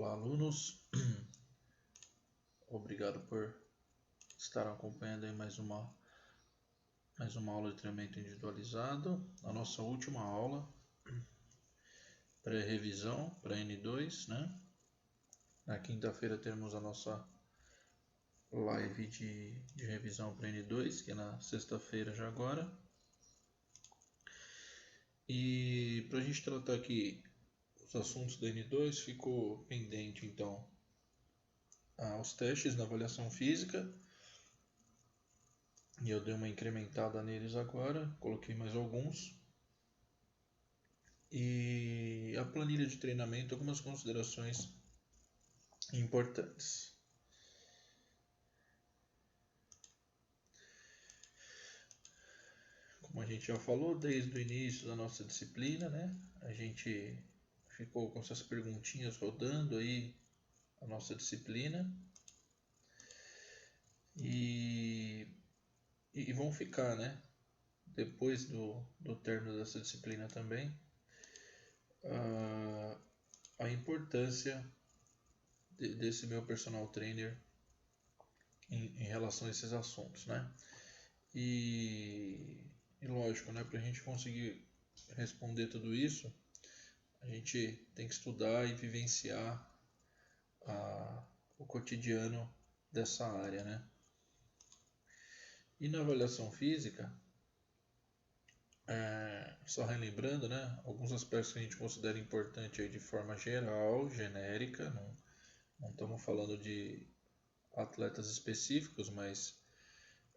Olá, alunos. Obrigado por estar acompanhando aí mais uma aula de treinamento individualizado. A nossa última aula, pré-revisão para N2, né? Na quinta-feira teremos a nossa live de revisão para N2, que é na sexta-feira já agora. E para a gente tratar aqui os assuntos da N2, ficou pendente então os testes na avaliação física. E eu dei uma incrementada neles agora, coloquei mais alguns. E a planilha de treinamento, algumas considerações importantes. Como a gente já falou desde o início da nossa disciplina, né? A gente ficou com essas perguntinhas rodando aí a nossa disciplina. E vão ficar, né? Depois do término dessa disciplina também, a importância desse meu personal trainer em relação a esses assuntos, né? E lógico, né? Para a gente conseguir responder tudo isso, a gente tem que estudar e vivenciar o cotidiano dessa área, né? E na avaliação física, só relembrando, né? Alguns aspectos que a gente considera importante aí de forma geral, genérica, não estamos falando de atletas específicos, mas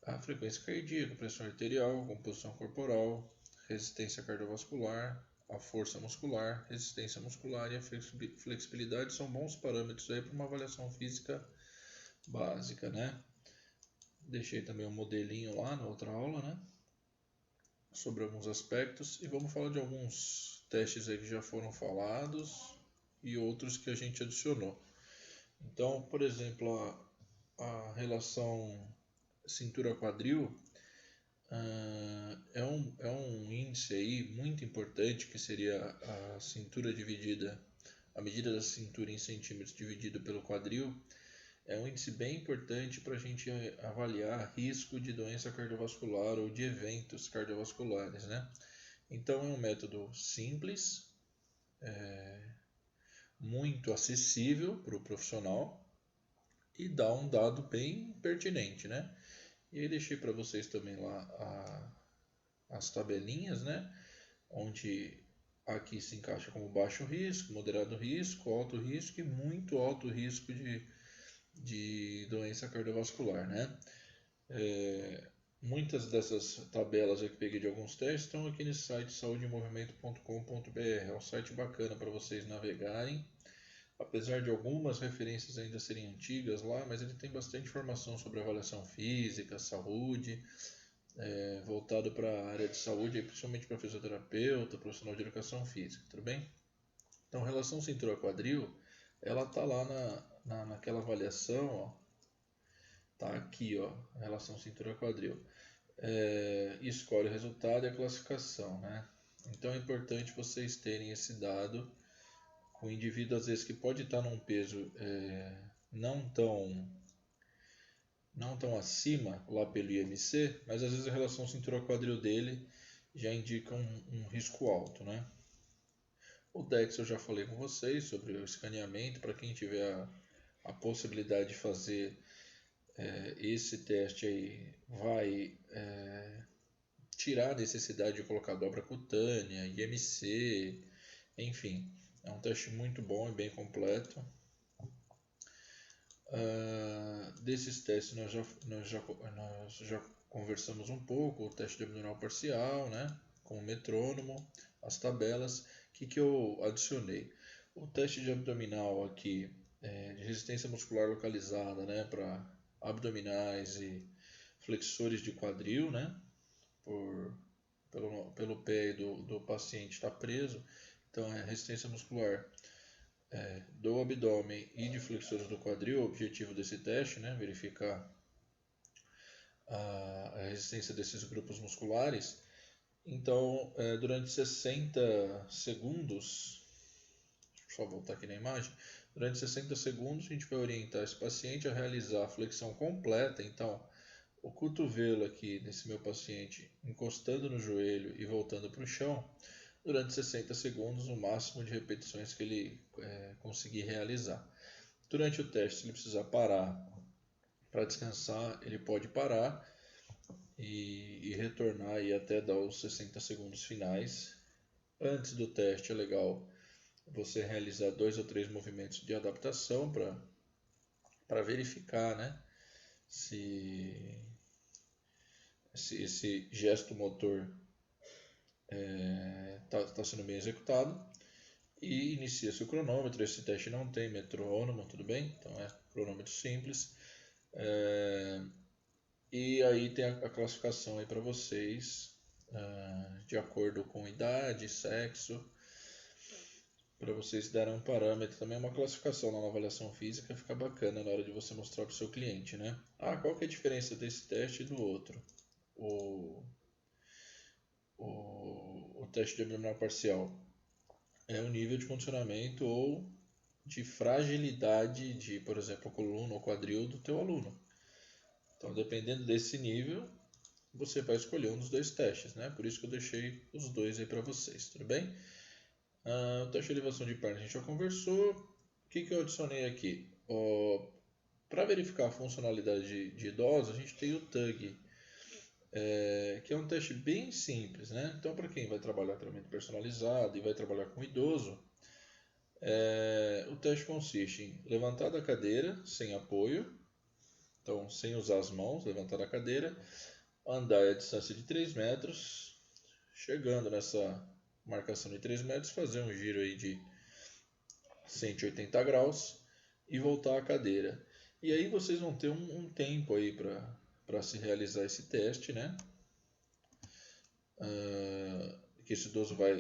a frequência cardíaca, pressão arterial, composição corporal, resistência cardiovascular, a força muscular, resistência muscular e a flexibilidade são bons parâmetros aí para uma avaliação física básica, né? Deixei também um modelinho lá na outra aula, né? Sobre alguns aspectos e vamos falar de alguns testes aí que já foram falados e outros que a gente adicionou. Então, por exemplo, a relação cintura-quadril é um índice aí muito importante, que seria a cintura dividida, a medida da cintura em centímetros dividido pelo quadril. É um índice bem importante para a gente avaliar risco de doença cardiovascular ou de eventos cardiovasculares, né? Então é um método simples, muito acessível para o profissional e dá um dado bem pertinente, né? E aí deixei para vocês também lá as tabelinhas, né? Onde aqui se encaixa como baixo risco, moderado risco, alto risco e muito alto risco de doença cardiovascular, né? Muitas dessas tabelas que peguei de alguns testes estão aqui nesse site saudemovimento.com.br. É um site bacana para vocês navegarem. Apesar de algumas referências ainda serem antigas lá, mas ele tem bastante informação sobre avaliação física, saúde, voltado para a área de saúde, principalmente para fisioterapeuta, profissional de educação física, tudo bem? Então, relação cintura-quadril, ela está lá naquela avaliação, ó, tá aqui, ó, relação cintura-quadril. Escolhe o resultado e a classificação, né? Então é importante vocês terem esse dado. O indivíduo às vezes que pode estar num peso não tão acima lá pelo IMC, mas às vezes a relação cintura-quadril dele já indica um risco alto, né? O DEX eu já falei com vocês sobre o escaneamento. Para quem tiver a possibilidade de fazer esse teste aí, vai tirar a necessidade de colocar dobra cutânea, IMC, enfim, é um teste muito bom e bem completo. Desses testes nós já conversamos um pouco, o teste de abdominal parcial, né, com o metrônomo, as tabelas. O que eu adicionei? O teste de abdominal aqui, de resistência muscular localizada, né, para abdominais e flexores de quadril, né, pelo pé do paciente está preso. Então é resistência muscular do abdômen e de flexores do quadril. O objetivo desse teste, né, verificar a resistência desses grupos musculares. Então, durante 60 segundos, deixa eu só voltar aqui na imagem, Durante 60 segundos, a gente vai orientar esse paciente a realizar a flexão completa. Então, o cotovelo aqui nesse meu paciente encostando no joelho e voltando para o chão, durante 60 segundos, o máximo de repetições que ele conseguir realizar. Durante o teste, se ele precisar parar para descansar, ele pode parar e retornar e até dar os 60 segundos finais. Antes do teste é legal você realizar 2 ou 3 movimentos de adaptação para verificar, né, se esse gesto motor está sendo bem executado. E inicia-se o cronômetro. Esse teste não tem metrônomo, tudo bem? Então é cronômetro simples. E aí tem a classificação aí para vocês, de acordo com idade, sexo, para vocês darem um parâmetro. Também uma classificação na avaliação física fica bacana na hora de você mostrar para o seu cliente, né? Qual que é a diferença desse teste e do outro? O teste de abdominal parcial é o nível de condicionamento ou de fragilidade de, por exemplo, a coluna ou quadril do teu aluno. Então, dependendo desse nível, você vai escolher um dos dois testes, né? Por isso que eu deixei os dois aí para vocês, tudo bem? O teste de elevação de perna a gente já conversou. O que eu adicionei aqui? Para verificar a funcionalidade de idosos, a gente tem o TUG, que é um teste bem simples, né? Então, para quem vai trabalhar treinamento personalizado e vai trabalhar com idoso, o teste consiste em levantar da cadeira sem apoio, então sem usar as mãos, levantar da cadeira, andar a distância de 3 metros, chegando nessa marcação de 3 metros, fazer um giro aí de 180 graus e voltar à cadeira. E aí vocês vão ter um tempo aí para se realizar esse teste, né? Que esse idoso vai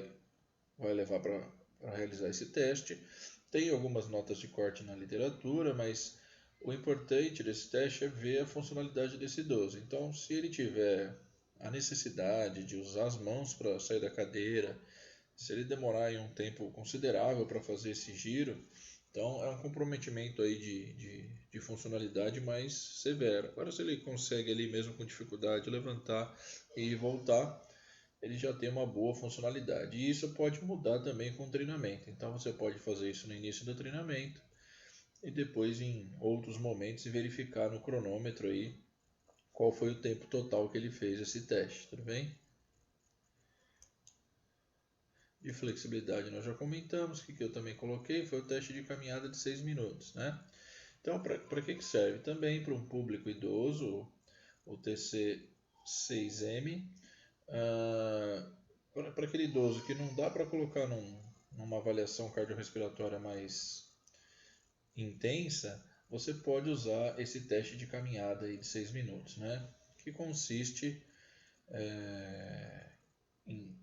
levar para realizar esse teste. Tem algumas notas de corte na literatura, mas o importante desse teste é ver a funcionalidade desse idoso. Então, se ele tiver a necessidade de usar as mãos para sair da cadeira, se ele demorar aí um tempo considerável para fazer esse giro, então é um comprometimento aí de funcionalidade mais severo. Agora, se ele consegue ali mesmo com dificuldade levantar e voltar, ele já tem uma boa funcionalidade. E isso pode mudar também com o treinamento. Então você pode fazer isso no início do treinamento e depois em outros momentos e verificar no cronômetro aí qual foi o tempo total que ele fez esse teste, tudo bem? De flexibilidade nós já comentamos, que eu também coloquei foi o teste de caminhada de 6 minutos, né? Então, para que serve? Também para um público idoso, o TC6M, para aquele idoso que não dá para colocar numa avaliação cardiorrespiratória mais intensa, você pode usar esse teste de caminhada aí de 6 minutos, né? Que consiste em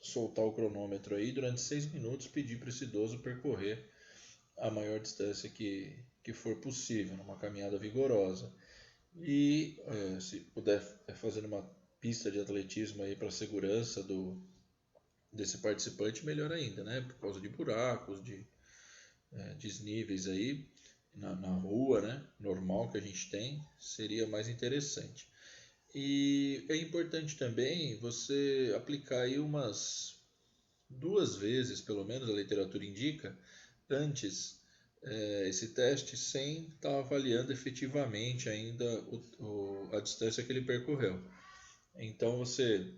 soltar o cronômetro aí durante 6 minutos, pedir para esse idoso percorrer a maior distância que for possível, numa caminhada vigorosa. E se puder fazer uma pista de atletismo aí para segurança desse participante, melhor ainda, né? Por causa de buracos, de desníveis aí na rua, né? Normal que a gente tem, seria mais interessante. E é importante também você aplicar aí umas 2 vezes, pelo menos a literatura indica, antes esse teste sem estar avaliando efetivamente ainda a distância que ele percorreu. Então você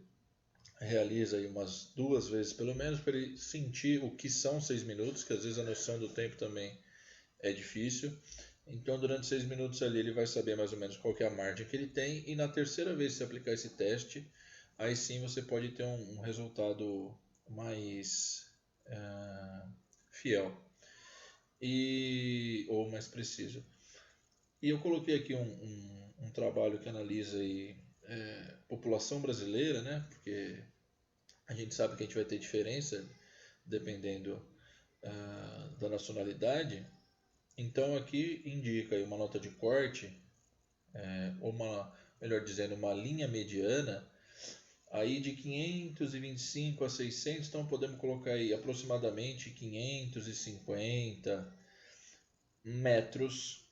realiza aí umas 2 vezes pelo menos para ele sentir o que são 6 minutos, que às vezes a noção do tempo também é difícil. Então durante 6 minutos ali ele vai saber mais ou menos qual que é a margem que ele tem, e na terceira vez que você aplicar esse teste, aí sim você pode ter um resultado mais fiel ou mais preciso. E eu coloquei aqui um trabalho que analisa aí, população brasileira, né? Porque a gente sabe que a gente vai ter diferença dependendo da nacionalidade. Então aqui indica aí uma nota de corte, ou melhor dizendo, uma linha mediana aí de 525 a 600, então podemos colocar aí aproximadamente 550 metros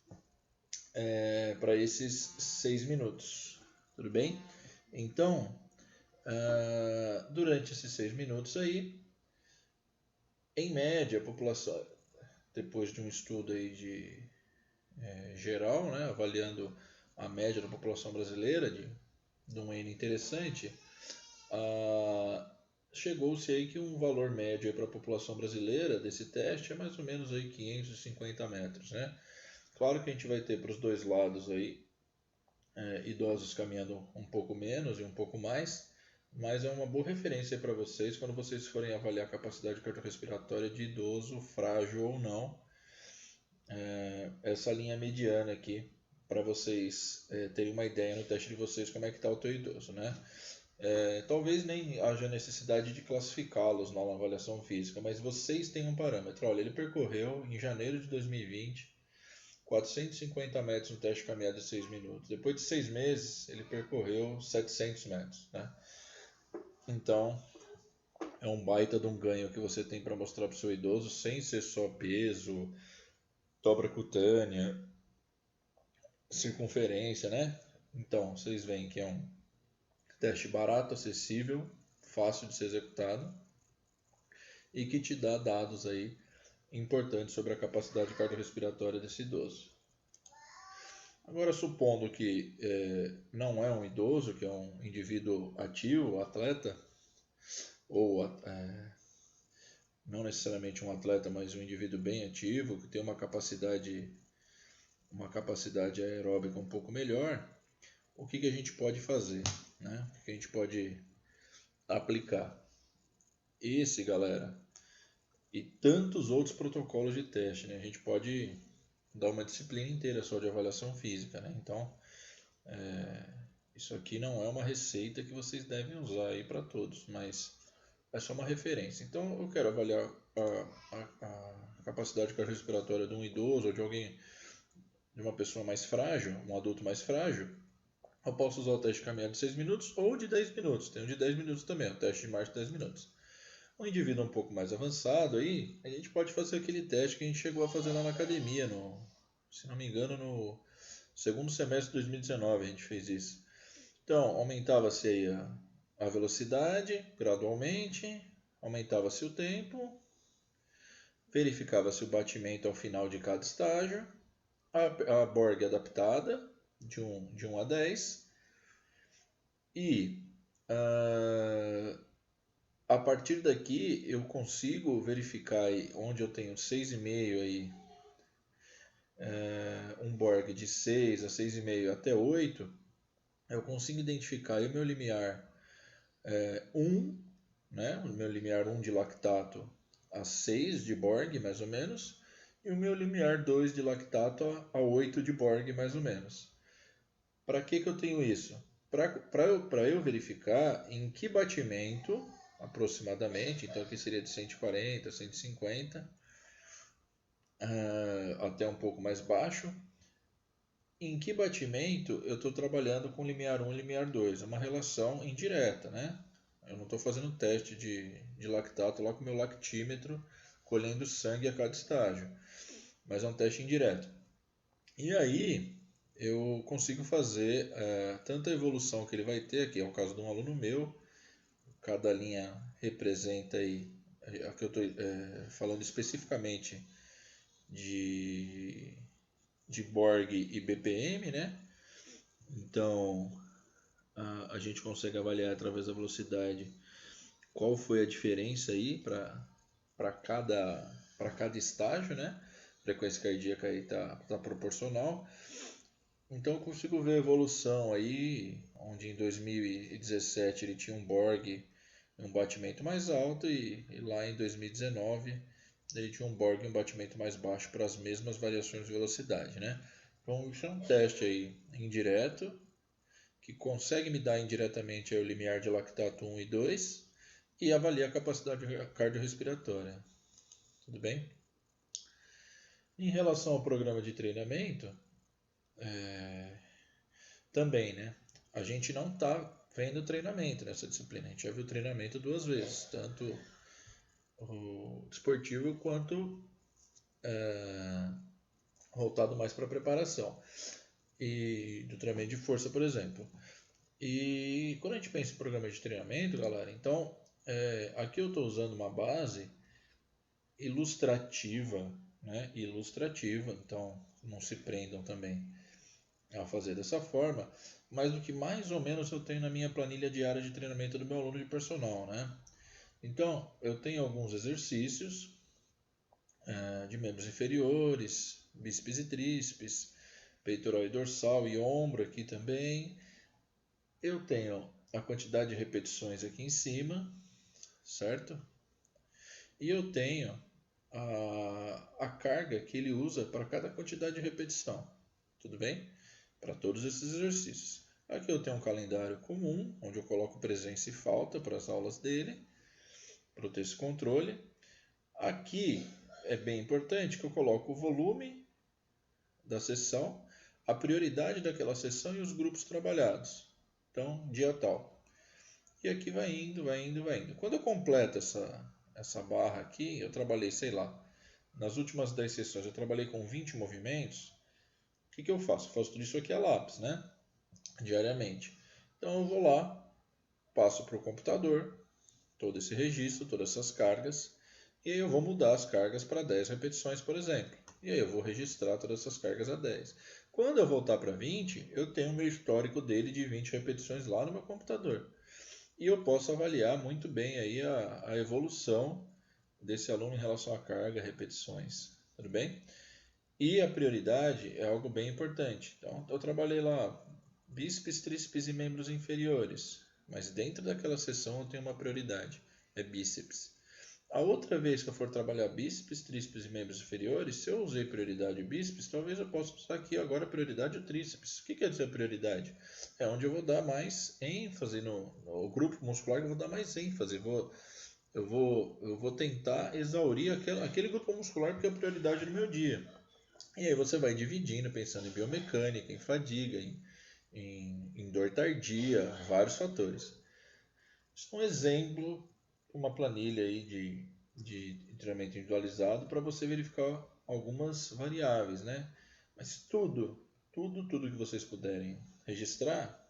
para esses 6 minutos. Tudo bem? Então, durante esses 6 minutos aí, em média, a população, depois de um estudo aí geral, né, avaliando a média da população brasileira, de um N interessante, chegou-se aí que um valor médio para a população brasileira desse teste é mais ou menos aí 550 metros, né? Claro que a gente vai ter para os dois lados aí idosos caminhando um pouco menos e um pouco mais, mas é uma boa referência para vocês quando vocês forem avaliar a capacidade cardiorrespiratória de idoso, frágil ou não. Essa linha mediana aqui, para vocês terem uma ideia no teste de vocês como é que está o teu idoso, né? Talvez nem haja necessidade de classificá-los na avaliação física, mas vocês têm um parâmetro. Olha, ele percorreu em janeiro de 2020 450 metros no teste de caminhada de 6 minutos. Depois de 6 meses, ele percorreu 700 metros, né? Então, é um baita de um ganho que você tem para mostrar para o seu idoso, sem ser só peso, dobra cutânea, circunferência, né? Então, vocês veem que é um teste barato, acessível, fácil de ser executado e que te dá dados aí importantes sobre a capacidade cardiorrespiratória desse idoso. Agora, supondo que não é um idoso, que é um indivíduo ativo, atleta, ou não necessariamente um atleta, mas um indivíduo bem ativo, que tem uma capacidade aeróbica um pouco melhor, o que a gente pode fazer? Né? O que a gente pode aplicar? Esse, galera, e tantos outros protocolos de teste, né? A gente pode dar uma disciplina inteira só de avaliação física, né? Então, isso aqui não é uma receita que vocês devem usar aí para todos, mas é só uma referência. Então, eu quero avaliar a capacidade cardiorrespiratória de um idoso ou de uma pessoa mais frágil, um adulto mais frágil. Eu posso usar o teste de caminhada de 6 minutos ou de 10 minutos. Tem um de 10 minutos também, o teste de marcha de 10 minutos. Um indivíduo um pouco mais avançado aí, a gente pode fazer aquele teste que a gente chegou a fazer lá na academia, se não me engano, no segundo semestre de 2019 a gente fez isso. Então, aumentava-se aí a velocidade gradualmente, aumentava-se o tempo, verificava-se o batimento ao final de cada estágio, a Borg adaptada de 1 a 10 e a partir daqui eu consigo verificar aí, onde eu tenho 6,5 aí, um Borg de 6 a 6,5 até 8, eu consigo identificar aí o meu limiar 1, né? O meu limiar 1 de lactato a 6 de Borg, mais ou menos, e o meu limiar 2 de lactato a 8 de Borg, mais ou menos. Para que eu tenho isso? Para eu verificar em que batimento, aproximadamente, então aqui seria de 140, 150, até um pouco mais baixo, em que batimento eu estou trabalhando com limiar 1 e limiar 2. É uma relação indireta, né? Eu não estou fazendo teste de lactato lá com o meu lactímetro, colhendo sangue a cada estágio, mas é um teste indireto. E aí eu consigo fazer tanta evolução que ele vai ter, aqui é o caso de um aluno meu, cada linha representa aí, aqui eu estou falando especificamente de Borg e BPM, né? Então a gente consegue avaliar através da velocidade qual foi a diferença aí para cada estágio, né? A frequência cardíaca aí tá proporcional. Então eu consigo ver a evolução aí, onde em 2017 ele tinha um Borg, um batimento mais alto, e lá em 2019 ele tinha um Borg e um batimento mais baixo para as mesmas variações de velocidade, né? Então isso é um teste aí indireto, que consegue me dar indiretamente aí o limiar de lactato 1 e 2 e avalia a capacidade cardiorrespiratória. Tudo bem? Em relação ao programa de treinamento, também, né? A gente não está vendo treinamento nessa disciplina. A gente já viu treinamento 2 vezes, tanto o esportivo quanto voltado mais para preparação e do treinamento de força, por exemplo. E quando a gente pensa em programa de treinamento, galera, então aqui eu estou usando uma base ilustrativa, né? Ilustrativa, então não se prendam também a fazer dessa forma, mas do que mais ou menos eu tenho na minha planilha diária de treinamento do meu aluno de personal, né? Então, eu tenho alguns exercícios de membros inferiores, bíceps e tríceps, peitoral e dorsal e ombro aqui também. Eu tenho a quantidade de repetições aqui em cima, certo? E eu tenho a carga que ele usa para cada quantidade de repetição, tudo bem? Para todos esses exercícios. Aqui eu tenho um calendário comum, onde eu coloco presença e falta para as aulas dele, para ter esse controle. Aqui é bem importante que eu coloco o volume da sessão, a prioridade daquela sessão e os grupos trabalhados. Então, dia tal. E aqui vai indo, vai indo, vai indo. Quando eu completo essa barra aqui, eu trabalhei, sei lá, nas últimas 10 sessões eu trabalhei com 20 movimentos. O que eu faço? Eu faço tudo isso aqui a lápis, né? Diariamente. Então eu vou lá, passo para o computador, todo esse registro, todas essas cargas, e aí eu vou mudar as cargas para 10 repetições, por exemplo. E aí eu vou registrar todas essas cargas a 10. Quando eu voltar para 20, eu tenho o meu histórico dele de 20 repetições lá no meu computador. E eu posso avaliar muito bem aí a evolução desse aluno em relação à carga, repetições, tudo bem? E a prioridade é algo bem importante. Então, eu trabalhei lá bíceps, tríceps e membros inferiores, mas dentro daquela sessão eu tenho uma prioridade, é bíceps. A outra vez que eu for trabalhar bíceps, tríceps e membros inferiores, se eu usei prioridade bíceps, talvez eu possa usar aqui agora prioridade o tríceps. O que quer dizer prioridade? É onde eu vou dar mais ênfase no grupo muscular, que eu vou dar mais ênfase. Eu vou tentar exaurir aquele grupo muscular que é a prioridade do meu dia. E aí você vai dividindo, pensando em biomecânica, em fadiga, em dor tardia, vários fatores. Isso é um exemplo, uma planilha aí de treinamento individualizado para você verificar algumas variáveis, né? Mas tudo que vocês puderem registrar,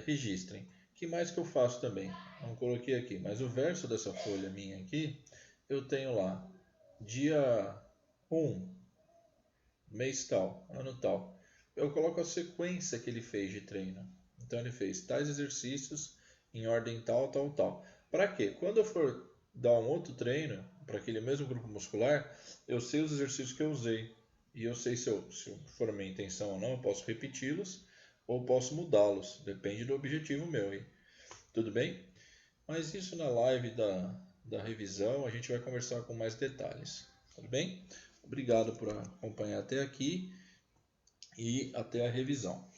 registrem. O que mais que eu faço também? Não coloquei aqui, mas o verso dessa folha minha aqui, eu tenho lá, dia 1, mês tal, ano tal. Eu coloco a sequência que ele fez de treino. Então ele fez tais exercícios em ordem tal, tal, tal. Para quê? Quando eu for dar um outro treino para aquele mesmo grupo muscular, eu sei os exercícios que eu usei. E eu sei se for a minha intenção ou não, eu posso repeti-los ou posso mudá-los. Depende do objetivo meu. Hein? Tudo bem? Mas isso na live da revisão a gente vai conversar com mais detalhes. Tudo bem? Obrigado por acompanhar até aqui e até a revisão.